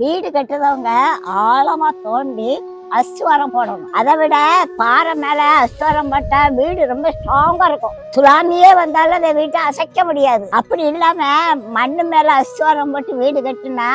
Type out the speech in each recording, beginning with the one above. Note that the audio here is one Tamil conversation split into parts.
வீடு கட்டுறவங்க ஆழமா தோண்டி அஸ்திவாரம் போடணும். அதை விட பாறை மேல அஸ்திவாரம் போட்டா வீடு ரொம்ப ஸ்ட்ராங்கா இருக்கும். சுனாமியே வந்தாலும் அந்த வீட்டை அசைக்க முடியாது. அப்படி இல்லாம மண்ணு மேல அஸ்திவாரம் போட்டு வீடு கட்டுனா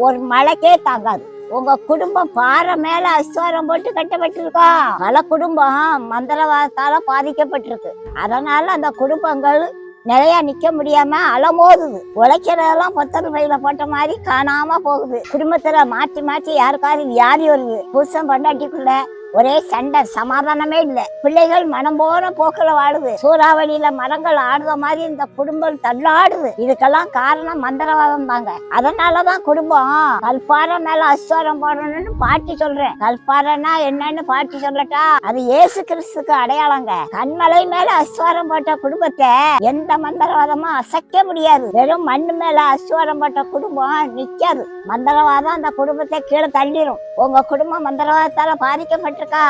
ஒரு மழைக்கே தாங்காது. உங்க குடும்பம் பாறை மேல அஸ்திவாரம் போட்டு கட்டப்பட்டிருக்கோம். பல குடும்பம் மந்திரவாதத்தால பாதிக்கப்பட்டிருக்கு. அதனால அந்த குடும்பங்கள் நிறைய நிக்க முடியாம அலமோதுது. உழைக்கிறதெல்லாம் பொத்தல் பையில போட்ட மாதிரி காணாம போகுது. குடும்பத்துல மாற்றி மாற்றி யாருக்காவது வியாதி வருது. புருஷன் பொண்டாட்டிக்குள்ள ஒரே சண்டை, சமாதானமே இல்லை. பிள்ளைகள் மனம் போன போக்குல வாழுது. சூறாவளியில மரங்கள் ஆடுற மாதிரி இந்த குடும்பம் தள்ளாடுது. இதுக்கெல்லாம் காரணம் மந்திரவாதம் தாங்க. அதனாலதான் குடும்பம் கல்பாறை மேல அஸ்திவாரம் போடணும்னு பாட்டி சொல்றேன். கல்பாறைனா என்னன்னு பாட்டி சொல்லட்டா, அது இயேசு கிறிஸ்துக்கு அடையாளங்க. கண்மலை மேல அஸ்திவாரம் போட்ட குடும்பத்தை எந்த மந்திரவாதமும் அசைக்க முடியாது. வெறும் மண்ணு மேல அஸ்திவாரம் போட்ட குடும்பம் நிக்காது. மந்திரவாதம் அந்த குடும்பத்தை கீழே தள்ளிடும். உங்க குடும்பம் மந்திரவாதத்தால பாதிக்கப்பட்டிருக்கா,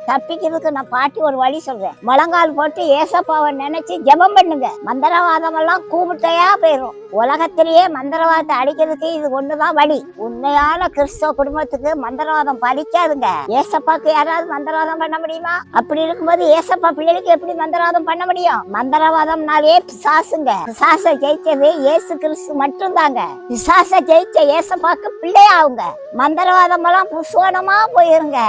தப்பிக்கிறதுக்கு நான் பாட்டி ஒரு வழி சொல்றேன். முழங்கால் போட்டு ஏசப்பாவை நினைச்சு ஜெபம் பண்ணுங்க. மந்திரவாதம் எல்லாம் கூப்பிட்டையா போயிடும். உலகத்திலேயே மந்திரவாதத்தை அடிக்கிறதுக்கு இது ஒண்ணுதான் வழி. உண்மையான கிறிஸ்தவ குடும்பத்துக்கு மந்திரவாதம் பலிக்காதுங்க. ஏசப்பாக்கு யாராவது மந்திரவாதம் பண்ண முடியுமா? அப்படி இருக்கும்போது ஏசப்பா பிள்ளைகளுக்கு எப்படி மந்திரவாதம் பண்ண முடியும்? மந்திரவாதம்னாலே பிசாசுங்க. பிசாசை ஜெயிச்சது இயேசு கிறிஸ்து மட்டும் தாங்க. பிசாசை ஜெயிச்ச ஏசப்பாக்கு பிள்ளையாவுங்க. மந்திரவாதம் எல்லாம் புசுவனமா போயிருங்க.